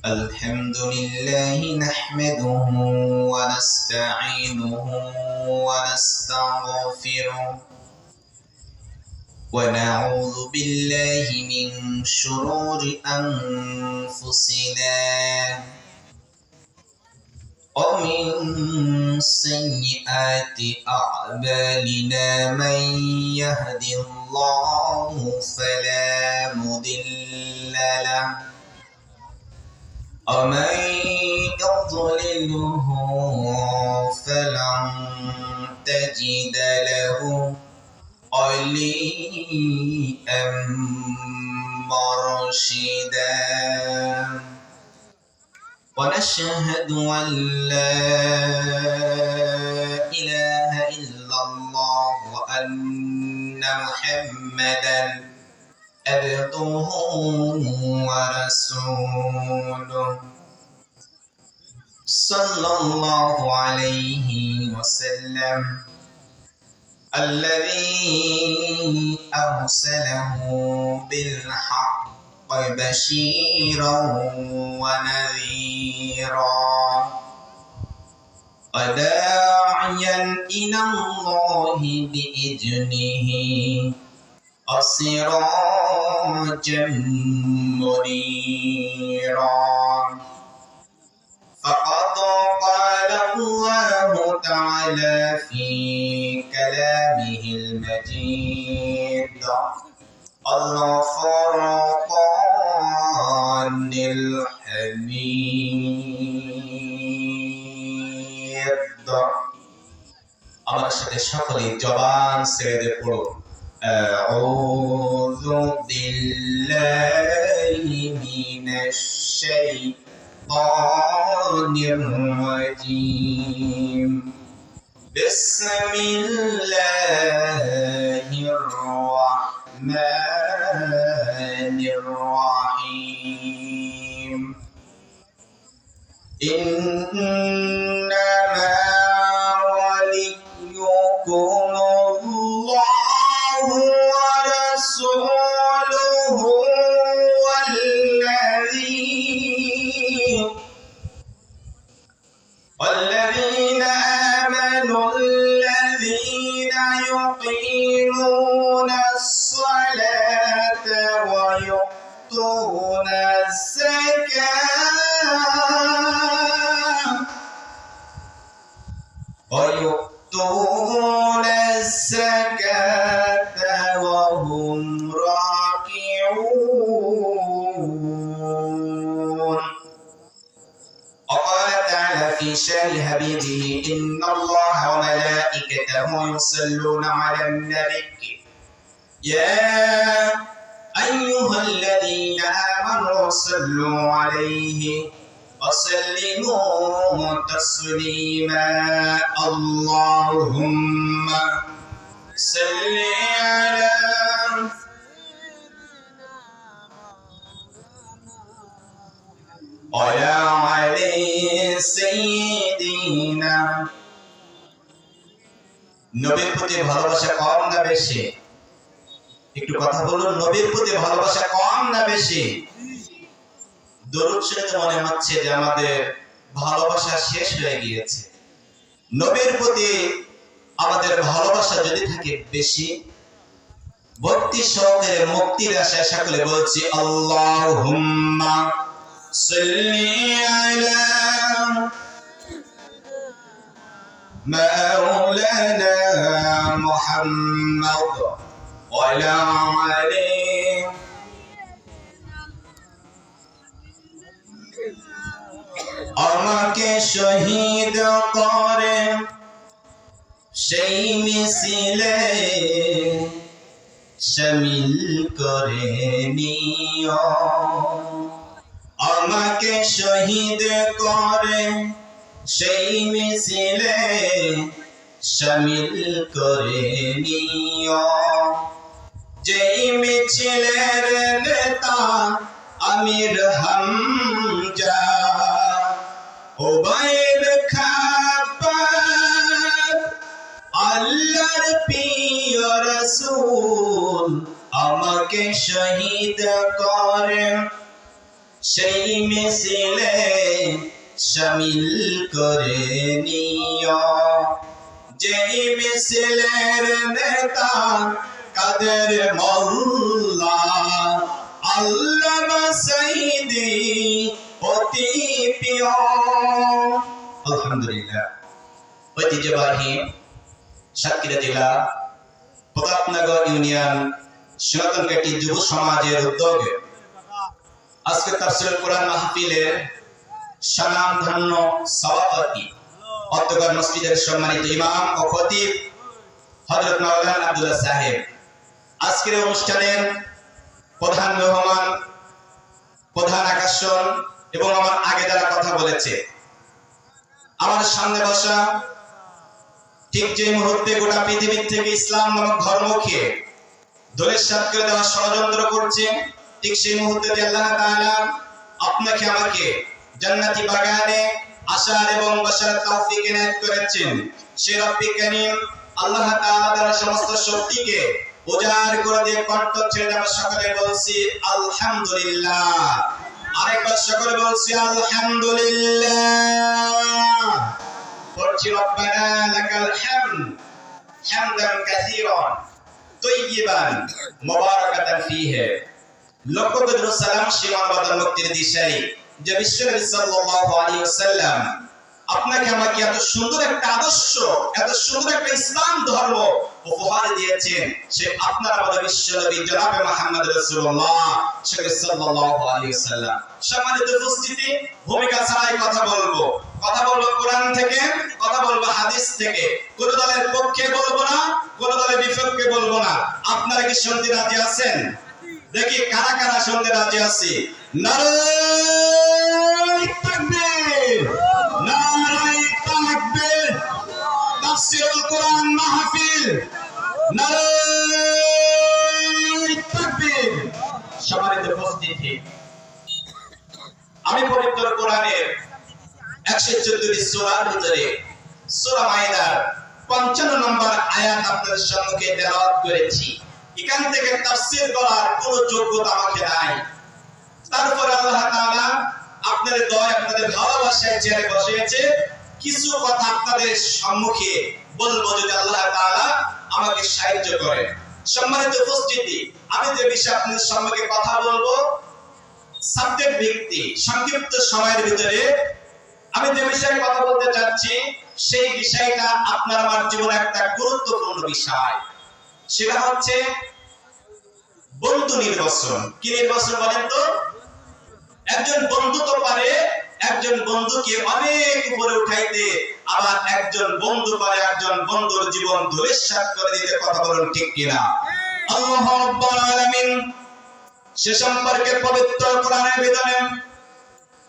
الحمد لله نحمده ونستعينه ونستغفره ونعوذ بالله من شرور أنفسنا ومن سيئات أعمالنا من يهد الله فلا مضل له ومن يضلله فلن تجد له وليا مرشدا ونشهد أن لا إله إلا الله وأن محمدا عبده ورسوله صلى الله عليه وسلم الذي أرسله بالحق بشيرا ونذيرا وداعيا إلى الله بإذنه وسراجا منيرا فقد قال الله تعالى في كلامه المجيد الفرقان الحميد আমার সাথে সকলে জবান ছেড়ে দিয়ে পড়ো أعوذ بالله من الشيطان الرجيم بسم الله الرحمن الرحيم إنما وليكم الله ورسوله والذين آمنوا الذين يقيمون الصلاة ويؤتون الزكاة وهم راكعون وقال تعالى في شان حبيبه إن الله وملائكته يصلون على النبي يا أيها الذين آمنوا صلوا عليه وسلموا تسليما اللهم صل على سيدنا নবীর প্রতি ভালোবাসা কম না বেশি? একটু কথা বলুন, নবীর প্রতি ভালোবাসা কম না বেশি? দরুদ শুনতে মনে হচ্ছে যে আমাদের ভালোবাসা শেষ হয়ে গিয়েছে। নবীর প্রতি আমাদের ভালোবাসা যদি থাকে বেশি, ভক্তি সহকারে মুক্তির আশায় সকলে বলছি আল্লাহুম্মা সাল্লি আলা মাওলানা মুহাম্মদ ওয়া আলা আলিহি আমাকে শহীদ করে সেই মিছিলে শামিল করে নিও আমাকে শহীদ করে সেই মিছিলে শামিল করে নিও যেই মিছিলের নেতা আমির হামজা ওবাইদ খাপার আল্লাহর প্রিয় রাসূল আমাকে আমাকে শহীদ করে সেই মিছিলে শামিল করে নিও। যেই মিছিলের নেতা কাদের মোল্লা আল্লামা সাইদি অতি প্রিয়। আলহামদুলিল্লাহ। ঐতিহ্যবাহী সাতক্ষীরা জেলা প্রতাপনগর ইউনিয়ন সনাতনঘাটি যুব সমাজের উদ্যোগে আজকে তাফসীরুল কোরআন মাহফিলের স্বনামধন্য সভাপতি অত্তগর মসজিদের সম্মানিত ইমাম ও খতিব হযরত মাওলানা আব্দুল্লাহ সাহেব, আজকের অনুষ্ঠানের প্রধান মেহমান, প্রধান আকর্ষণ এবং আমার আগে যারা কথা বলেছে, আমার সামনে বসা, ঠিক যে মুহূর্তে গোটা পৃথিবীর থেকে ইসলাম নামক ধর্মকে ধূলিসাৎ করে দেওয়ার ষড়যন্ত্র করছে, ঠিক সেই মুহূর্তে আল্লাহ তাআলা আপনাকে আমাকে জান্নাতি বাগানে আসার এবং বসার তৌফিক এনায়েত করেছেন। সে রব্বি কারীম আল্লাহ তাআলা তার সমস্ত শক্তিকে উজাড় করে দিয়ে কণ্ঠ ছেড়ে আমরা সকলে বলছি আলহামদুলিল্লাহ। আরেকবার সকলে বলছি আলহামদুলিল্লাহ। পড়ছি রব্বানা লাকাল হামদ হামদান কাসীরান তাইয়িবান মুবারাকাতান ফীহি। লক্ষ কোটি সালাম সীমাবদ্ধ মুক্তির দিশারি যে বিশ্বনবী সাল্লাল্লাহু আলাইহি ওয়াসাল্লাম আপনাকে আমাকে এত সুন্দর একটা আদর্শ, এত সুন্দর একটা ইসলাম ধর্ম উপহার দিয়েছেন, সে আপনার আমাদের বিশ্বনবী জনাবে মুহাম্মদ রাসূলুল্লাহ সাল্লাল্লাহু আলাইহি ওয়াসাল্লাম। সম্মানিত উপস্থিতি, ভূমিকা ছাড়াই কথা বলবো কোরআন থেকে, কথা বলবো হাদিস থেকে। কোন দলের পক্ষে বলবো না, কোন দলের বিপক্ষে বলবো না। আপনারা কি শুনতে রাজি আছেন? দেখি কারা কারা শুনতে রাজি আছে। নারায়ে তাকবীর, নারায়ে তাকবীর। তাফসীরুল কোরআন মাহফিল, নারায়ে তাকবীর। সম্মানিত উপস্থিতি, আমি পবিত্র কোরআনের 114টি সূরার ভিতরে সূরা মাইদার 55 নম্বর আয়াত আপনাদের সম্মুখে তেলাওয়াত করেছি। এখান থেকে তাফসীর করার কোনো যোগ্যতা আমাকে নাই। তারপর আল্লাহ তাআলা আপনাদের দয়া, আপনাদের ভালোবাসায় চেয়ারে বসিয়েছে, কিছু কথা আপনাদের সম্মুখে বলবো যদি আল্লাহ তাআলা আমাকে সাহায্য করে। সম্মানিত উপস্থিতি, আমি যে বিষয়ে আপনাদের সম্মুখে কথা বলবো সাবজেক্ট ভিত্তিক, সংক্ষিপ্ত সময়ের ভিতরে আমি যে বিষয়ে কথা বলতে চাচ্ছি সেই বিষয়টা আপনার আমার জীবনে একটা গুরুত্বপূর্ণ বিষয়। সেটা হচ্ছে বন্ধু নির্বাচন। কি নির্বাচন বলেন তো? একজন বন্ধু তো পারে একজন বন্ধুকে অনেক উপরে উঠাইতে, আবার একজন বন্ধু পারে একজন বন্ধুর জীবন ধূলিসাৎ করে দিতে। কথা বলুন ঠিক কিনা? আল্লাহ রাব্বুল আলামিন সে সম্পর্কে পবিত্র কোরআনের ভিতরে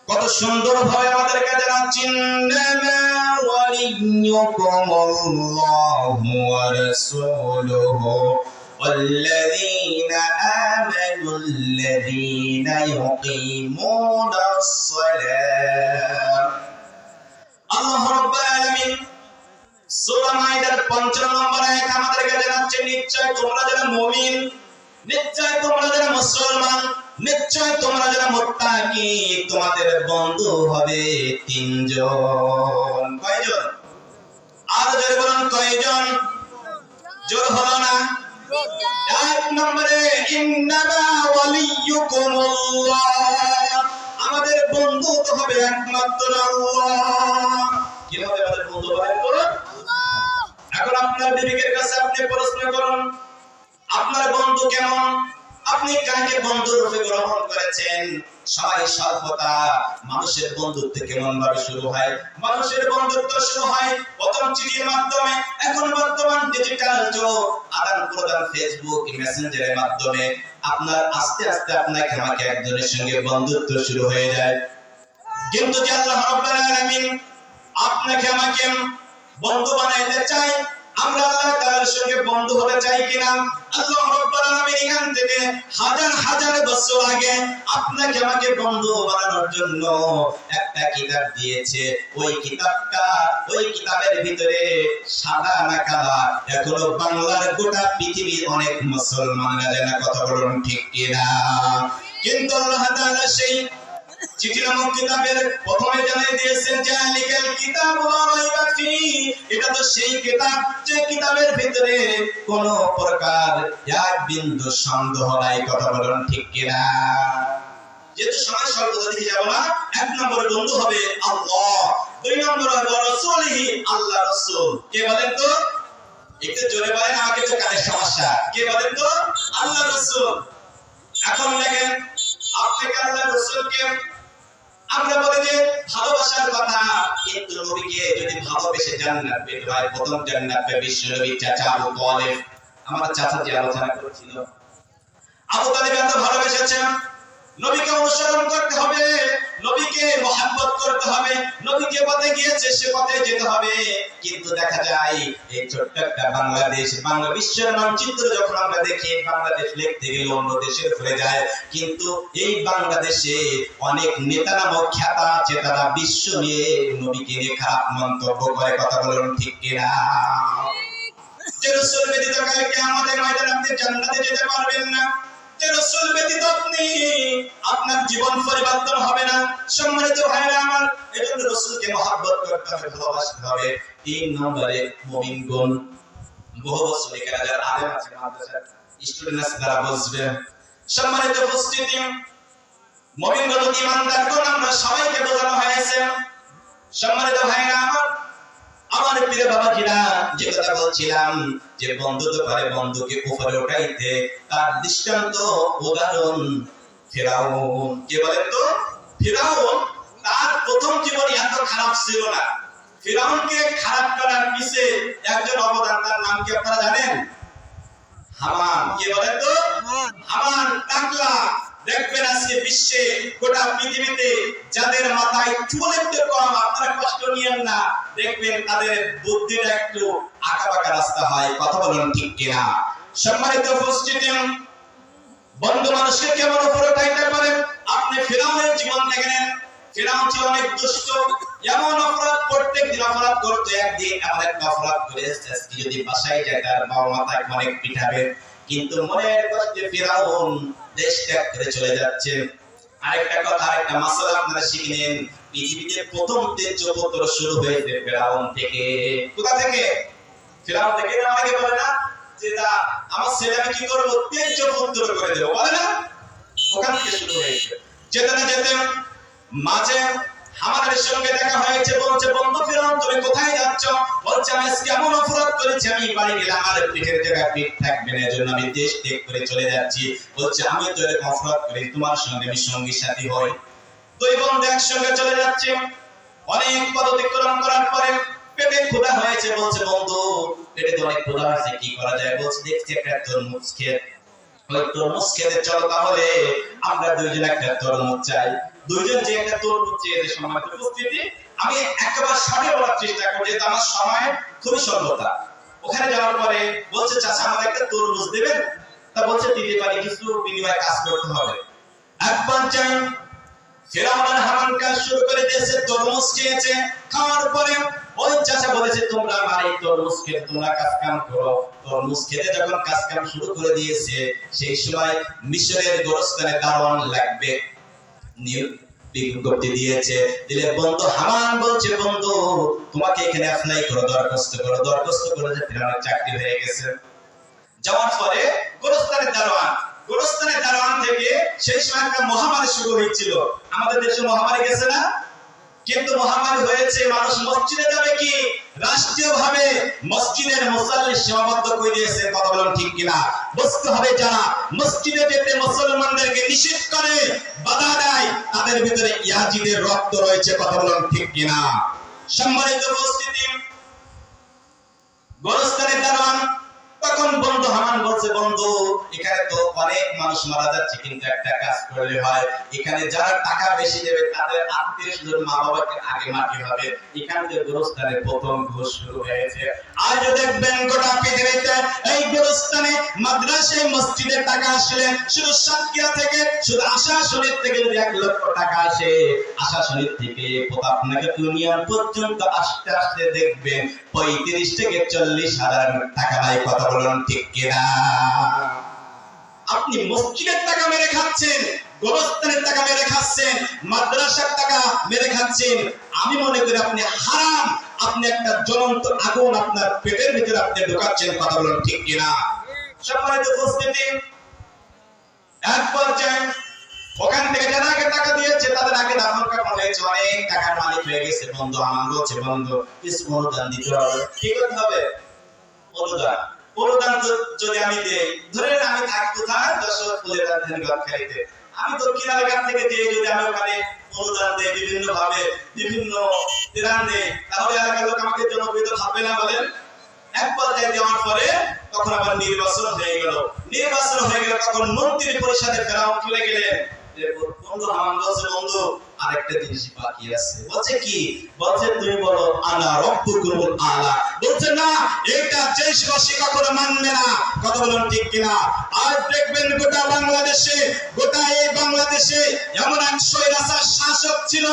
কত সুন্দর ভাবে আমাদেরকে জানাচ্ছেন, ইন্নামা ওয়ালিয়্যুকুমুল্লাহু ওয়া রাসূলুহু ওয়াল্লাযীনা আমানুল্লাযীনা ইউকিমুনাস সালাত। আল্লাহ রাব্বুল আলামিন সূরা মাইদার 55 নম্বর আয়াতে আমাদেরকে জানাচ্ছেন, নিশ্চয় তোমরা যারা মুমিন, নিশ্চয় তোমরা যারা মুসলমান, নিশ্চয় তোমরা যারা মুত্তাকি, তোমাদের বন্ধু হবে তিনজন। কয়জন? আর জোরে বলুন কয়জন? জোর হলো না? এক নম্বরে ইন্নামা ওয়ালিয়্যুকুমুল্লাহ, আমাদের বন্ধু তো হবে একমাত্র আল্লাহ। কি হবে আমাদের বন্ধু? বলেন তো। এখন আপনার বিবেকের কাছে আপনি প্রশ্ন করুন, আপনার বন্ধু কেমন? আপনি কাকে বন্ধু রূপে গ্রহণ করেছেন? সবাই সর্বদা মানুষের বন্ধুত্ব কেমন ভাবে শুরু হয়? মানুষের বন্ধুত্ব শুরু হয় প্রথম চিঠির মাধ্যমে। এখন বর্তমান ডিজিটাল যুগ, আদান প্রদান ফেসবুক মেসেঞ্জারের মাধ্যমে আপনার আস্তে আস্তে আপনাকে আমাকে একজনের সঙ্গে বন্ধুত্ব শুরু হয়ে যায়। কিন্তু যে আল্লাহ রাব্বুল আলামিন আপনাকে আমাকে বন্ধু বানাইতে চায়, আমরা আল্লাহ তাআলার সঙ্গে বন্ধু হতে চাই কিনা? আল্লাহ রাব্বুল আলামিন এখান থেকে হাজার হাজার বছর আগে আপনাকে আমাকে বন্ধু বানানোর জন্য একটা কিতাব দিয়েছে। ওই কিতাবের ভিতরে সাদা না কালা এখনো বাংলার গোটা পৃথিবীর অনেক মুসলমানরা জানে। কথা বলুন ঠিক কিনা? কিন্তু আল্লাহ তাআলা সেই চিঠি নামক কিতাবের প্রথমে জানিয়ে দিয়েছেন জালিকাল কিতাবু লা রাইবা ফিহি, এটা তো সেই কিতাব যে কিতাবের ভিতরে কোনো প্রকার এক বিন্দু সন্দেহ নাই। কথা বলুন ঠিক কিনা? যেহেতু সময় স্বল্প দেখে যাব না, এক নম্বরে বন্ধু হবে আল্লাহ, দুই নম্বরে হবে রাসূলিহি, আল্লাহ রাসূল। কে বলেন তো? একটু জোরে বলেন, আমাকে তো কানের সমস্যা। কে বলেন তো? আল্লাহ রাসূল। এখন দেখেন আপনাকে আল্লাহ রাসূলকে আমরা বলি যে ভালোবাসার কথা, কিন্তু নবীকে যদি ভালোবেসে জান্নাত পেতে হয়, প্রথম জান্নাত পাবে বিশ্ব নবী চাচা আবু তালেব। আমার চাচা যে আলোচনা করেছিল, আবু তালেব এত ভালোবেসেছেন। নবীকে অনুসরণ করতে হবে, নবীকে মহব্বত করতে হবে, নবী যে পথে গিয়েছে সে পথে যেতে হবে। কিন্তু দেখা যায় এই ছোট্ট একটা বাংলাদেশ, বাংলা বিশ্বের মানচিত্র যখন আমরা দেখি, বাংলাদেশ লিখতে গেলে অন্য দেশে ভুলে যায়। কিন্তু এই বাংলাদেশে অনেক নেতা নামক খ্যাতা আছে, তারা বিশ্ব নিয়ে নবীকে নিয়ে খারাপ মন্তব্য করে। কথা বলুন ঠিক কিনা? যে রাসূল ব্যতীত কালকে আমাদের ময়দানে আপনি জান্নাতে যেতে পারবেন না, যে রাসূল ব্যতীত আপনার জীবন পরিবর্তন হবে না। সম্মানিত ভাইরা আমার, এজন্য রাসূলকে মহব্বত করতে হবে, ভালোবাসতে হবে। তিন নম্বরে মুমিনগণ, বহু বছর এখানে যারা আলেম আছে, মাদ্রাসার স্টুডেন্ট আছে, তারা বুঝবে। সম্মানিত উপস্থিতি, মুমিনগণ ঈমানদারগণ, আমরা সবাইকে বোঝানো হয়েছে। সম্মানিত ভাইরা আমার প্রিয় বাবাজিরা, যে কথা বলছিলাম যে বন্ধু তো পারে বন্ধুকে উপরে উঠাইতে, তার দৃষ্টান্ত উদাহরণ ফিরাউন। কে বলেন তো? ফিরাউন তার প্রথম জীবনে এত খারাপ ছিল না। ফিরাউনকে খারাপ করার পিছে একজন অবদান, তার নাম কি আপনারা জানেন? হামান। কে বলেন তো? হামান টাকলা। দেখবেন আজকে বিশ্বে গোটা পৃথিবীতে যাদের মাথায় চুল একটু কম, আপনারা কষ্ট নিয়েন না, দেখবেন তাদের বুদ্ধির একটু আঁকাবাঁকা রাস্তা হয়। কথা বলুন ঠিক কিনা? সম্মানিত উপস্থিতি, বন্ধু মানুষকে কেমন উপরে উঠাইতে পারে? আপনি ফিরাউনের জীবন দেখে নেন। ফিরাউন ছিল অনেক দুষ্ট, এমন অপরাধ, প্রত্যেক দিন অপরাধ করতে। একদিন এমন একটা অপরাধ করে এসেছে, যদি বাসায় যায় তার বাবা মাথায় অনেক পিঠাবে। কিন্তু মনের কষ্টে ফিরাউন দেশ ত্যাগ করে চলে যাচ্ছে। আরেকটা কথা, আরেকটা মাসলা আপনারা শিখে নিন, পৃথিবীতে প্রথম তেজপুত্র শুরু হয়েছে ফিরাউন থেকে। কোথা থেকে? ফিরাউন থেকে। আমাকে বলে না যে আমার ছেলে আমি কি করবো, তেজপুত্র করে দেবো, বলে না? ওখান থেকে শুরু হয়েছে। যেতে না যেতে মাঝে আমাদের সঙ্গে দেখা হয়েছে। বলছে, বন্ধু ফিরাউন তুমি কোথায় যাচ্ছ? বলছে, আমি আজকে এমন অপরাধ করেছি, আমি বাড়ি গেলে আমার পিঠের জায়গায় পিঠ থাকবে না, এজন্য আমি দেশ ত্যাগ করে চলে যাচ্ছি। বলছে, আমি তো এরকম অপরাধ করি, তোমার সঙ্গে আমি সঙ্গী সাথী হই। দুই বন্ধু একসঙ্গে চলে যাচ্ছে। অনেক পথ অতিক্রম করার পরে পেটে ক্ষুধা হয়েছে। বলছে, বন্ধু পেটে তো অনেক ক্ষুধা হয়েছে, কি করা যায়? বলছে, দেখছি একটা তরমুজ ক্ষেত, ওই তরমুজ খেতে চলো, তাহলে আমরা দুইজন একটা তরমুজ চাই। দুইজন যে একটা তরমুজ চেয়েছে। সম্মানিত উপস্থিতি, আমি একেবারে সঠিক বলার চেষ্টা করি, যেহেতু আমার সময় খুবই স্বল্পতা। ওখানে যাওয়ার পরে বলছে, চাচা আমাদের একটা তরমুজ দেবেন? তা বলছে, দিতে পারি, কিছু বিনিময়ে কাজ করতে হবে। একবার চাই ফিরাউন আর হামান কাজ শুরু করে দিয়েছে, তরমুজ চেয়েছে। খাওয়ার পরে ওই চাচা বলেছে, তোমরা আমার এই তরমুজ খেতে তোমরা কাজ কাম করো। তরমুজ খেতে যখন কাজ কাম শুরু করে দিয়েছে, সেই সময় মিশরের গোরস্থানে দারোয়ান লাগবে বিজ্ঞপ্তি দিয়েছে। দিলে বন্ধু হামান বলছে, বন্ধু তোমাকে এখানে অ্যাপ্লাই করো, দরখাস্ত করো। দরখাস্ত করে যে ফিরাউনের চাকরি হয়ে গেছে। যাওয়ার পরে গোরস্থানের দারোয়ান থেকে সেই সময় একটা মহামারী শুরু হয়েছিল। আমাদের দেশে মহামারী গেছে না? কিন্তু মহামারী হয়েছে, মানুষ মসজিদে যাবে কি? রাষ্ট্রীয়ভাবে মসজিদের মুসাল্লি সীমাবদ্ধ করে দিয়েছে। কথা বলুন ঠিক কিনা? বুঝতে হবে, যারা মসজিদে যেতে মুসলমানদেরকে নিষেধ করে, বাধা দেয়, তাদের ভিতরে ইয়াজিদের রক্ত রয়েছে। কথা বলুন ঠিক কিনা? সম্মানিত উপস্থিতি, গোরস্থানের দারোয়ান তখন বন্ধু হামান বলছে, বন্ধু এখানে তো অনেক মানুষ মারা যাচ্ছে, কিন্তু একটা কাজ করলে হয়, এখানে যারা টাকা বেশি দেবে তাদের আত্মীয় স্বজন মা বাবাকে আগে মাটি হবে, এখান থেকে গোরস্থানে প্রথম ঘোষ শুরু হয়েছে। আজ দেখবেন গোটা পৃথিবীতে এই গোরস্থানে মাদ্রাসায় মসজিদে টাকা আসলে শুধু সাতক্ষীরা থেকে, শুধু আশা শরীফ থেকে যদি 1 লক্ষ টাকা আসে, আশা শরীফ থেকে আপনাকে ইউনিয়ন পর্যন্ত আসতে আসতে দেখবেন 35 থেকে 40,000 টাকা নাই। কথা বলুন ঠিক কিনা? আপনি মসজিদের টাকা মেরে খাচ্ছেন, গোরস্থানের টাকা মেরে খাচ্ছেন, মাদ্রাসার টাকা মেরে খাচ্ছেন। আমি মনে করি আপনি হারাম, আপনি একটা জ্বলন্ত আগুন আপনার পেটের ভিতরে আপনি ঢোকাচ্ছেন। কথা বলুন ঠিক কিনা? সম্মানিত উপস্থিতি, এক পর্যায়ে ওখান থেকে যারা আগে টাকা দিয়েছে তাদের আগে দাফন কাফন হয়েছে, অনেক টাকার মালিক হয়ে গেছে। বন্ধু আমার বলছে, বন্ধু কিছু অনুদান দিতে হবে। কি করতে হবে? অনুদান। অনুদান যদি আমি দেই, ধরে আমি থাকি কোথায়, যশোর ফুলের রাজধানী গদখালিতে, আমি দক্ষিণ এলাকা থেকে যে যদি আমি ওখানে অনুদান দেই, বিভিন্ন ভাবে বিভিন্ন ত্রাণ দেই, তাহলে এলাকার লোক আমাকে জনপ্রিয় ভাববে না? বলেন। এক পর্যায়ে দেওয়ার পরে তখন আবার নির্বাচন হয়ে গেল। নির্বাচন হয়ে গেল তখন মন্ত্রী পরিষদে ফেরাও চলে গেলেন। বন্ধু হামান বলছে, বন্ধু আরেকটা জিনিস বাকি আছে। বলছে কি? বলছে তুমি বলো আনা রব্বুকুমুল আলা। বলছে না, এটা দেশবাসী কখনো মানবে না। কথা বলুন ঠিক কিনা? আজ দেখবেন গোটা বাংলাদেশে, গোটা এই বাংলাদেশে এমন এক স্বৈরাচার শাসক ছিল,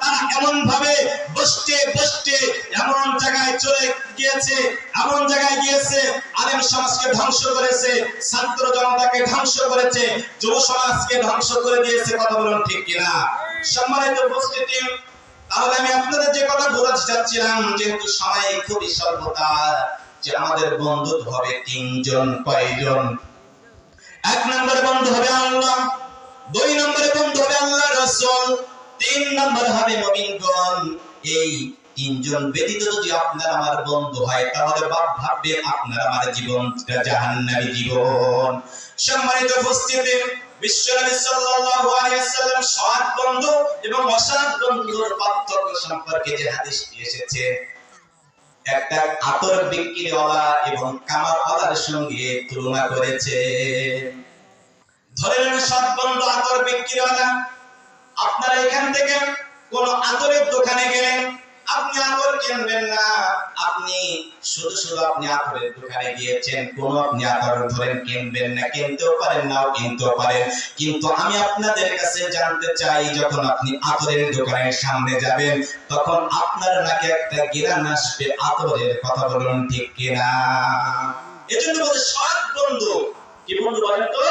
তারা এমন ভাবে বসতে বসতে এমন জায়গায় চলে গিয়েছে, এমন জায়গায় গিয়েছে, আলেম সমাজকে ধ্বংস করেছে, ছাত্র জনতাকে ধ্বংস করেছে, যুব সমাজকে ধ্বংস করে দিয়েছে। কথা বলুন ঠিক কিনা? সম্মানিত উপস্থিতি, তাহলে আমি আপনাদের যে কথা বলতে চাচ্ছিলাম, যেহেতু সময় খুবই স্বল্পতা, যে আমাদের বন্ধু হবে 3 জন। কয়জন? 1 নম্বরে বন্ধু হবে আল্লাহ, 2 নম্বরে বন্ধু হবে আল্লাহ রাসূল, 3 নম্বর হবে মুমিনগণ। এই 3 জন ব্যতীত যদি আপনার আমার বন্ধু হয়, তাহলে ভাববেন আপনার আমার জীবন জাহান্নামী জীবন। সম্মানিত উপস্থিতি, বিশ্বনবী সাল্লাল্লাহু আলাইহি ওয়াসাল্লাম সৎ বন্ধু এবং অসৎ বন্ধুর পার্থক্য সম্পর্কে যে হাদিসটি এসেছে, একটা আতর বিক্রিওয়ালা এবং কামারওয়ালার সঙ্গে তুলনা করেছে। ধরে নেন সৎ বন্ধু আতর বিক্রিওয়ালা। আপনারা এখান থেকে কোন আতরের দোকানে গেলেন, আপনি আতর কিনবেন না, আপনি শুধু আপনি আতরের দোকানে গিয়েছেন, কোন আপনি আতর ধরেন কিনবেন না, কিনতেও পারেন নাও কিনতেও পারেন। কিন্তু আমি আপনাদের কাছে জানতে চাই, যখন আপনি আতরের দোকানের সামনে যাবেন, তখন আপনার নাকি একটা ঘ্রাণ আসবে আতরের। কথা বলুন ঠিক কিনা? এজন্য বলে সৎ বন্ধু। কি বন্ধু বলেন তো?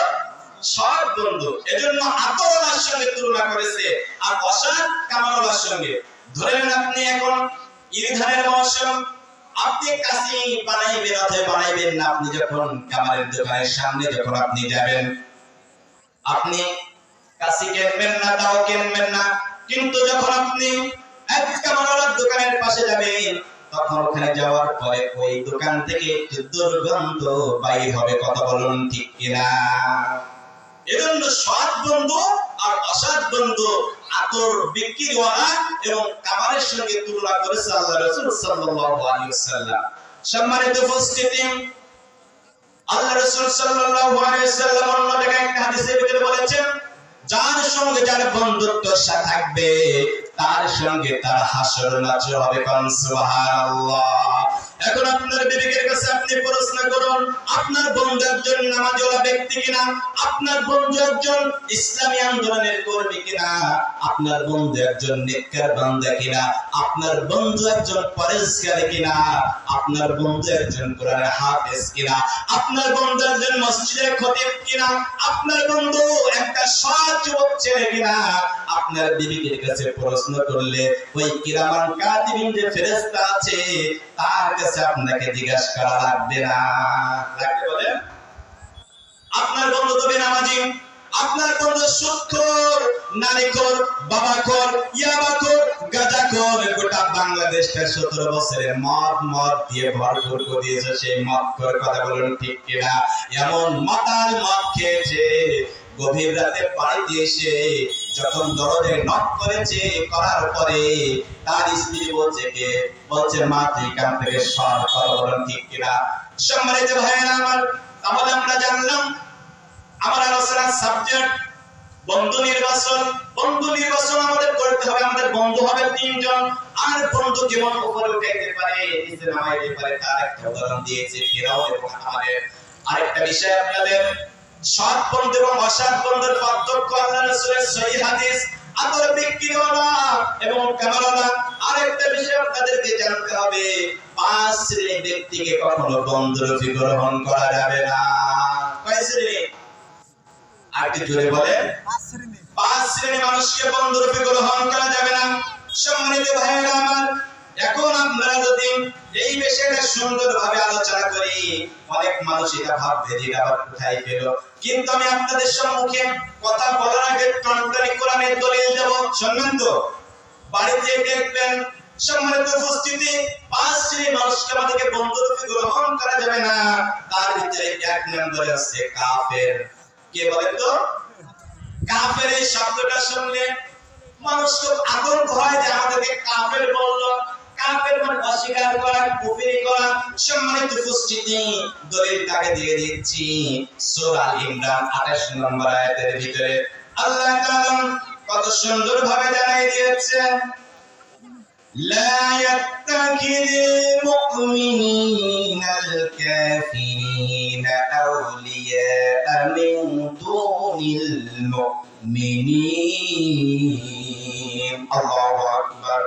সৎ বন্ধু। এজন্য আতরওয়ালার সঙ্গে তুলনা করেছে, আর অসৎ কামারওয়ালার সঙ্গে। ধরেন আপনি এখন ইরধানের মৌসুম, আপনি কাশি বানাইবেন অথবা বানাইবেন না, আপনি যখন কামারের দোকানের সামনে যখন আপনি যাবেন, আপনি কাশি কিনবেন না, দাও কিনবেন না, কিন্তু যখন আপনি এক কামারওয়ালার দোকানের পাশে যাবেন, তখন ওখানে যাওয়ার পরে ওই দোকান থেকে একটু দুর্গন্ধ বাইর হবে। কথা বলুন ঠিক কিনা? এজন্য সৎ বন্ধু আর অসৎ বন্ধু, আতর বিক্রিওয়ালা এবং কামারের সঙ্গে তুলনা করেছে আল্লাহ রাসূল সাল্লাল্লাহু আলাইহি ওয়াসাল্লাম। সম্মানিত উপস্থিতি, আল্লাহ রাসূল সাল্লাল্লাহু আলাইহি ওয়াসাল্লাম অন্য জায়গায় একটা হাদিসের ভিতরে বলেছেন, যার সঙ্গে যার বন্ধুত্ব থাকবে, তার সঙ্গে তার হাসর নাচর হবে। কোন সুবহানাল্লাহ। এখন আপনার বিবেকের কাছে আপনি প্রশ্ন করুন, আপনার বন্ধু একজন নামাজওয়ালা ব্যক্তি কিনা? আপনার বন্ধু একজন ইসলামী আন্দোলনের কর্মী কিনা? আপনার বন্ধু একজন নেককার বান্দা কিনা? আপনার বন্ধু একজন পরেজগার কিনা? আপনার বন্ধু একজন কোরআনের হাফেজ কিনা? আপনার বন্ধু একজন মসজিদের খতিব কিনা? আপনার বন্ধু একটা সৎ যুবক ছেলে কিনা? আপনার বিবেকের কাছে প্রশ্ন করলে ওই কিরামান কাতিবিন যে ফেরেশতা আছে, তার কাছে আপনাকে জিজ্ঞাসা করা লাগবে না। লাগবে বলেন? আপনার বন্ধু তো বেনামাজি, আপনার বন্ধু সুদখোর, নারীখোর, বাবাখোর, ইয়াবাখোর, গাঁজাখোর, গোটা বাংলাদেশটা 17 বছরের মদ দিয়ে ভরপুর করে দিয়েছে। সেই মদখোর, কথা বলুন ঠিক কিনা? এমন মাতাল মদ খেয়েছে, গভীর রাতে বাড়িতে এসে যখন দরজায় নক করেছে, করার পরে তার স্ত্রী বলছে মা তুই কান থেকে সর। কথা বলুন ঠিক কিনা? সম্মানিত ভাইয়েরা আমার, তাহলে আমরা জানলাম আমার আলোচনার সাবজেক্ট বন্ধু নির্বাচন। বন্ধু নির্বাচন আমাদের করতে হবে। আমাদের বন্ধু হবে তিনজন। আর বন্ধু কেমন উপরে উঠাইতে পারে, নিচে নামাইতে পারে, তার একটা উদাহরণ দিয়েছে ফিরাউন এবং আমাদের। আরেকটা বিষয় আপনাদের, সৎ বন্ধু এবং অসৎ বন্ধুর পার্থক্য আল্লাহর রাসূলের সহিহ হাদিস, আদর বিক্রিওয়ালা এবং কামালালা। আরেকটা বিষয় আপনাদেরকে জানতে হবে, 5 শ্রেণীর ব্যক্তিকে কখনো বন্ধুরূপে গ্রহণ করা যাবে না। কয় শ্রেণী? আর কি জোরে বলেন? 5 শ্রেণীর মানুষকে বন্ধুরূপে গ্রহণ করা যাবে না। সম্মানিত ভাইয়েরা আমার, এখন আমরা যদি এই বিষয়টা সুন্দরভাবে আলোচনা করি, অনেক মানুষ এটা ভাববে যে এটা আবার কোথায় পেল। কিন্তু আমি আপনাদের সম্মুখে কথা বলার আগে টনটনি কোরআনের দলিল দেব, শুনবেন তো? বাড়িতে দেখবেন সম্মানিত উপস্থিতি, 5 শ্রেণীর মানুষকে আমাদেরকে বন্ধুরূপে গ্রহণ করা যাবে না। তার ভিতরে 1 নম্বরে আছে কাফের। কে বলেন তো? কাফের এই শব্দটা শুনলে মানুষ খুব আতঙ্ক হয় যে আমাদেরকে কাফের বললো। কাফের মানে অস্বীকার করা, কুফরি করা। সম্মানিত উপস্থিতি, দলিলটাকে দিয়ে দিচ্ছি সূরা ইমরান 28 নম্বর আয়াতের ভিতরে আল্লাহ তাআলা কত সুন্দরভাবে জানিয়ে দিয়েছেন, লা ইয়াত্তাখিযুল মুমিনুনাল কাফিরিনা আউলিয়া মিন দুনিল মুমিনিন। আল্লাহু আকবার।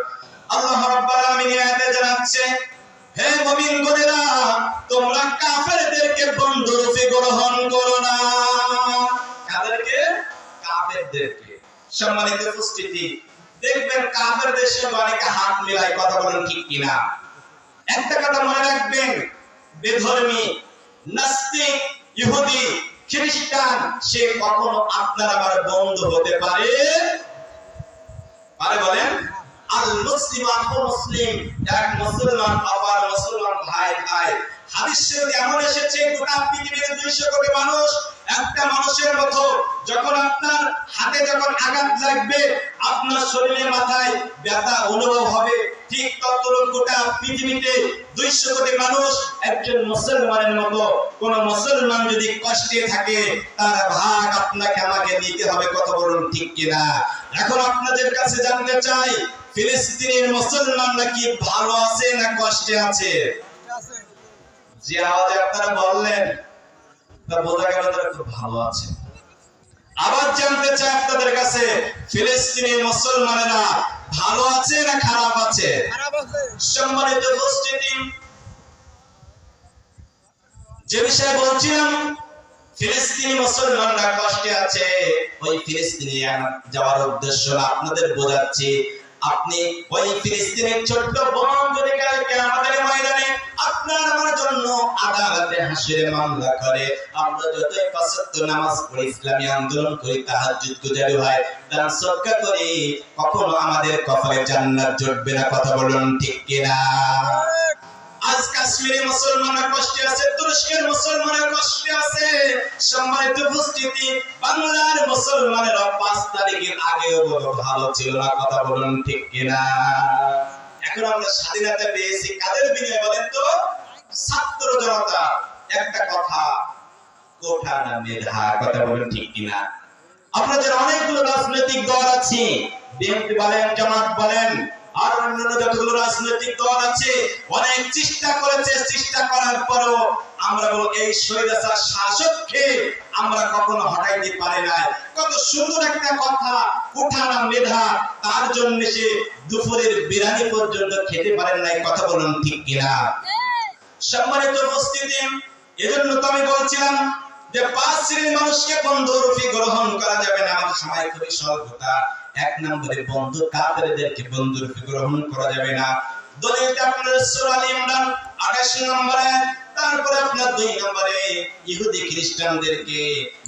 আল্লাহ রাব্বুল আলামিন আয়াতে জানাচ্ছে, হে মুমিনগণেরা, তোমরা কাফেরদেরকে বন্ধুরূপে গ্রহণ করো না। কাদেরকে? কাফেরদেরকে। সম্মানিত উপস্থিতি, দেখবেন কাফেরদের সঙ্গে অনেকে হাত মিলায়, কথা বলেন ঠিক কিনা? একটা কথা মনে রাখবেন, বেধর্মী, নাস্তিক, ইহুদি, খ্রিস্টান সে কখনো আপনার আমার বন্ধু হতে পারে পারে বলেন? আল মুসলিম আখু মুসলিম, এক মুসলমান আবার মুসলমান ভাই ভাই। হাদিস শরীফে এমন এসেছে, গোটা পৃথিবীর 200 কোটি মানুষ একটা মানুষের মতো। যখন আপনার হাতে যখন আঘাত লাগবে, আপনার শরীরের মাথায় ব্যথা অনুভব হবে, ঠিক ততটুকু গোটা পৃথিবীতে 200 কোটি মানুষ একজন মুসলমানের মতো। কোন মুসলমান যদি কষ্টে থাকে, তার ভাগ আপনাকে আমাকে নিতে হবে, কথা বলুন ঠিক কিনা? এখন আপনাদের কাছে জানতে চাই, ফিলিস্তিনের মুসলমান নাকি ভালো আছে না কষ্টে আছে? যে আওয়াজে আপনারা বললেন তা বোঝা গেল তারা খুব ভালো আছে। আবার জানতে চাই আপনাদের কাছে, ফিলিস্তিনের মুসলমানেরা ভালো আছে না খারাপ আছে? সম্মানিত উপস্থিতি, যে বিষয়ে বলছিলাম, ফিলিস্তিনি মুসলমানরা কষ্টে আছে, ওই ফিলিস্তিনে যাওয়ার উদ্দেশ্য আপনাদের বোঝাচ্ছি। আপনি ওই ফিলিস্তিনের ছোট্ট বোন যদি কালকে আমাদের ময়দানে আপনার আমার জন্য আদালতে হাসিরে মামলা করে, আমরা যতই 5 ওয়াক্ত নামাজ পড়ি, ইসলামী আন্দোলন করি, তাহাজ্জুদ গুজারি হয়, দান সদকা করি, কখনো আমাদের কপালে জান্নাত জুটবে না, কথা বলুন ঠিক কিনা? আজ কাশ্মীরি মুসলমানরা কষ্টে আছে, তুরস্কের মুসলমানরা কষ্টে আছে। সম্মানিত উপস্থিতি, বাংলার মুসলমানেরা 5 তারিখের আগেও ভালো ছিল না, কথা বলুন ঠিক কিনা? এখন আমরা স্বাধীনতা পেয়েছি কাদের বিনিময়ে বলেন তো? ছাত্র জনতা। একটা কথা, কোঠা না মেধা, কথা বলুন ঠিক কিনা? আপনাদের অনেকগুলো রাজনৈতিক দল আছে, বিএনপি বলেন, জামাত বলেন, আর অন্যান্য যতগুলো রাজনৈতিক দল আছে, অনেক চেষ্টা করেছে। চেষ্টা করার পরও আমরা বলবো এই স্বৈরাচার শাসককে আমরা কখনো হটাইতে পারি না। কত সুন্দর একটা কথা, কোঠা না মেধা, তার জন্য সে দুপুরের বিরিয়ানি পর্যন্ত খেতে পারেন নাই, কথা বলুন ঠিক কিনা? সম্মানিত উপস্থিতি, এজন্য তো আমি বলছিলাম যে 5 শ্রেণীর মানুষকে বন্ধুরূপে গ্রহণ করা যাবে না। আমাদের সময় খুবই স্বল্পতা। 1 নম্বরে বন্ধু কাফেরদেরকে বন্ধুরূপে গ্রহণ করা যাবে না। দলিলটা আপনাদের সূরা আল ইমরান 28 নম্বরে। তারপরে আপনার 2 নম্বরে ইহুদি খ্রিস্টানদেরকে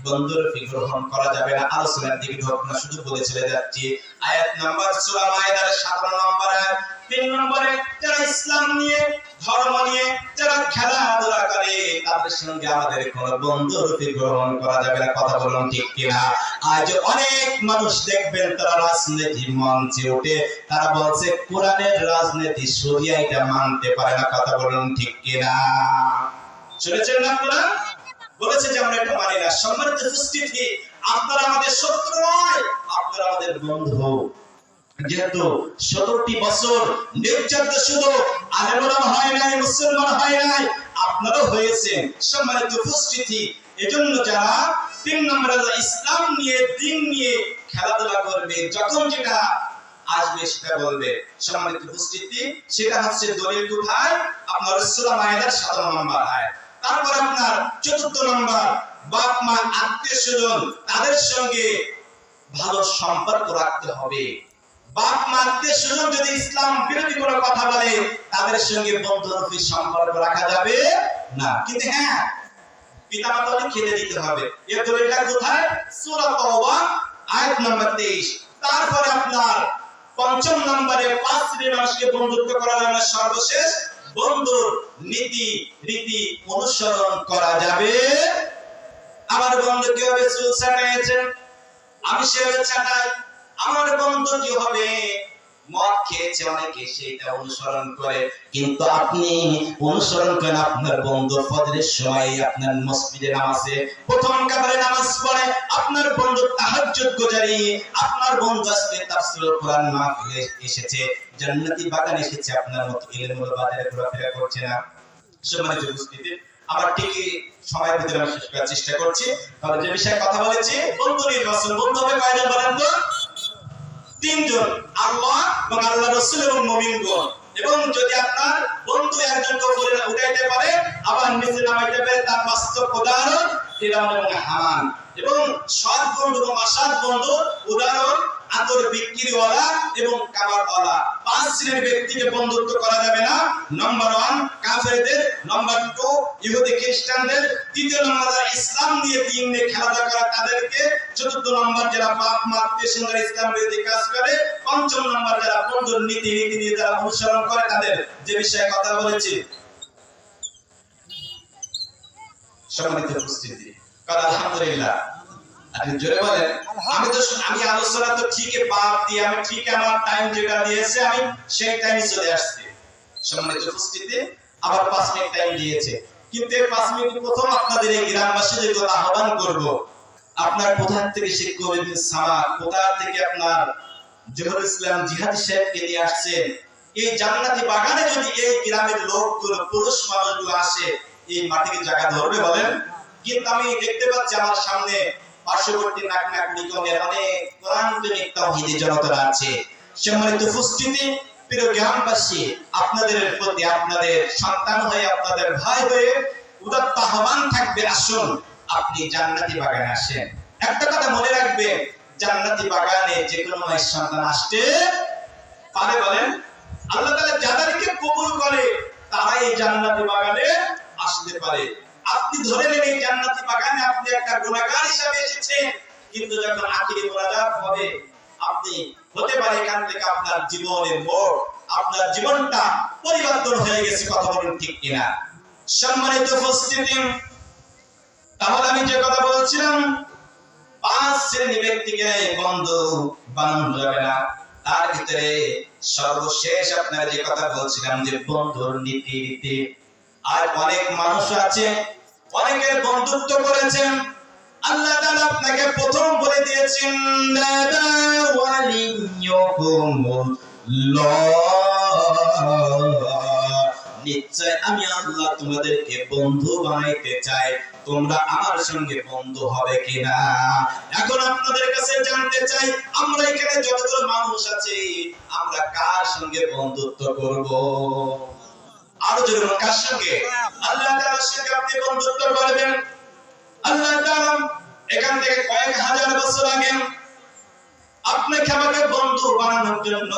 বন্ধুরূপে গ্রহণ করা যাবে না। আলোচনার দিকে ঢোক না, শুধু বলে চলে যাচ্ছি। আয়াত নাম্বার সূরা মাইদার 17 নম্বর আয়াত। 3 নম্বরে যারা ইসলাম নিয়ে, ধর্ম নিয়ে যারা খেলাধুলা করে, তাদের সঙ্গে আমাদের কোনো বন্ধুরূপে গ্রহণ করা যাবে না, কথা বলুন ঠিক কিনা? আজ অনেক মানুষ দেখবেন তারা রাজনীতি মঞ্চে উঠে তারা বলছে কোরআনের রাজনীতি শরিয়া এটা মানতে পারে না, কথা বলুন ঠিক কিনা? শুনেছেন না আপনারা? বলেছে যে আমরা এটা মানি না। সম্মানিত উপস্থিতি, আপনারা আমাদের শত্রু নয়, আপনারা আমাদের বন্ধু। যেহেতু 17টি বছর নির্যাতিত শুধু আলেম ওলামা হয় নাই, মুসলমান হয় নাই, আপনারাও হয়েছেন। সম্মানিত উপস্থিতি, এজন্য যারা 3 নম্বরে ইসলাম নিয়ে, দিন নিয়ে খেলাধুলা করবে, যখন যেটা আসবে সেটা বলবে। সম্মানিত উপস্থিতি, সেটা হচ্ছে দলিল কোথায়? আপনার সূরা মায়েদার 17 নম্বর আয়াত। তারপর আপনার 4th নম্বর, বাপ মা আত্মীয়স্বজন তাদের সঙ্গে ভালো সম্পর্ক রাখতে হবে। বাপ মা আত্মীয়স্বজন যদি ইসলাম বিরোধী কোনো কথা বলে, তাদের সঙ্গে বন্ধুরূপী সম্পর্ক রাখা যাবে না। কিন্তু হ্যাঁ, পিতামাতাকে খেলে দিতে হবে। এর দলিলটা কোথায়? সূরা তাওবা আয়াত নম্বর 23। তারপরে আপনার 5ম নম্বরে 5 শ্রেণীর মানুষকে বন্ধুত্ব করা যাবে না। সর্বশেষ, বন্ধুর নীতি রীতি অনুসরণ করা যাবে। আমার বন্ধু কিভাবে চুল ছাটাইছেন, আমি সেভাবে ছাটাই। আমার বন্ধু কি হবে, মদ খেয়েছে অনেকে, সেটা অনুসরণ করে। কিন্তু আপনি অনুসরণ করেন আপনার বন্ধু ফজরের সময় আপনার মসজিদে নামাজে প্রথম কাতারে নামাজ পড়ে, আপনার বন্ধু তাহাজ্জুদ গুজারি, আপনার বন্ধু আজকে তাফসীরুল কোরআন মাহফিলে এসেছে, জান্নাতি বাগানে এসেছে, আপনার মতো ইলমুল বাজারে ঘোরাফেরা করছে না। সম্মানিত উপস্থিতি, আমার ঠিকই সময়ের ভিতরে আমি শেষ করার চেষ্টা করছি। তাহলে যে বিষয়ে কথা বলেছি, বন্ধু নির্বাচন। বন্ধু হবে কয়জন বলেন তো? 3 জন, আল্লাহ এবং আল্লাহর রাসূল এবং মুমিনগণ। এবং যদি আপনার বন্ধু একজনকে উপরে উঠাইতে পারে, আবার নিচে নামাইতে পারে, তার বাস্তব উদাহরণ ফিরআউন এবং হামান। এবং সৎ বন্ধু এবং অসৎ বন্ধু উদাহরণ আতর বিক্রিওয়ালা এবং কাবারওয়ালা। 5 শ্রেণীর ব্যক্তিকে বন্ধুত্ব করা যাবে না। নম্বর 1 কাফেরদের, নম্বর 2 ইহুদি খ্রিস্টানদের, 3য় নম্বর ইসলাম নিয়ে দিন নিয়ে খেলাধুলা করা তাদেরকে, 4th নম্বর যারা বাপ মা আত্মীয়স্বজন ইসলাম বিরোধী কাজ করে, 5ম নম্বর যারা বন্ধুর নীতি রীতি নিয়ে যারা অনুসরণ করে তাদের। যে বিষয়ে কথা বলেছি, সম্মানিত উপস্থিতি, আলহামদুলিল্লাহ। আপনি জোরে বলেন। আমি আলোচনা তো ঠিকই বাদ দিয়ে, আমি ঠিক আমার টাইম যেটা দিয়েছে আমি সেই টাইমে চলে আসছি। সম্মানিত উপস্থিতি, আবার 5 মিনিট টাইম দিয়েছে, কিন্তু এই 5 মিনিট প্রথম আপনাদের এই গ্রামবাসীদের কথা আহ্বান করব। আপনার কোথা থেকে শেখ কবির বিন সামা, কোথা থেকে আপনার জহুরুল ইসলাম জিহাদি সাহেবকে নিয়ে আসছেন, এই জান্নাতি বাগানে যদি এই গ্রামের লোকগুলো, পুরুষ মানুষগুলো আসে, এই মাটিকে জায়গা ধরবে বলেন? কিন্তু আমি দেখতে পাচ্ছি আমার সামনে পার্শ্ববর্তী নাকনাক নিকনের অনেক কোরআনপ্রেমিক তাওহীদি জনতা আছে। সম্মানিত উপস্থিতি, প্রিয় গ্রামবাসী, আপনাদের প্রতি, আপনাদের সন্তান হয়ে, আপনাদের ভাই হয়ে উদাত্ত আহ্বান থাকবে, আসুন আপনি জান্নাতি বাগানে আসেন। একটা কথা মনে রাখবেন, জান্নাতি বাগানে যে কোনো মায়ের সন্তান আসতে পারে বলেন? আল্লাহ তাআলা যাদেরকে কবুল করে তারাই এই জান্নাতি বাগানে আসতে পারে। আপনি ধরে নেন এই জান্নাতি বাগানে আপনি একটা গুনাহগার হিসেবে এসেছেন, কিন্তু যখন আখিরি মুনাজাত হবে, আপনি হতে পারে এখান থেকে আপনার জীবনের মোড়, আপনার জীবনটা পরিবর্তন হয়ে গেছে। কথা বলুন ঠিক কিনা? সম্মানিত উপস্থিতি, তাহলে আমি যে কথা বলছিলাম, 5 শ্রেণীর ব্যক্তিকে বন্ধু বানানো যাবে না। তার ভিতরে সর্বশেষ আপনারা যে কথা বলছিলাম যে বন্ধুর নীতি রীতি। আর অনেক মানুষ আছে, অনেকের বন্ধুত্ব করেছেন, আল্লাহ তাআলা আপনাকে প্রথম বলে দিয়েছেন, নিশ্চয় আমি আল্লাহ তোমাদেরকে বন্ধু বানাইতে চাই, তোমরা আমার সঙ্গে বন্ধু হবে কিনা। এখন আপনাদের কাছে জানতে চাই, আমরা এখানে যতগুলো মানুষ আছি, আমরা কার সঙ্গে বন্ধুত্ব করব? আরো জোরে বলুন, কার সঙ্গে? আল্লাহ তাআলার সঙ্গে আপনি বন্ধুত্ব করবেন। আল্লাহ তাআলা এখান থেকে কয়েক হাজার বছর আগে আপনাকে আমাকে বন্ধু বানানোর জন্য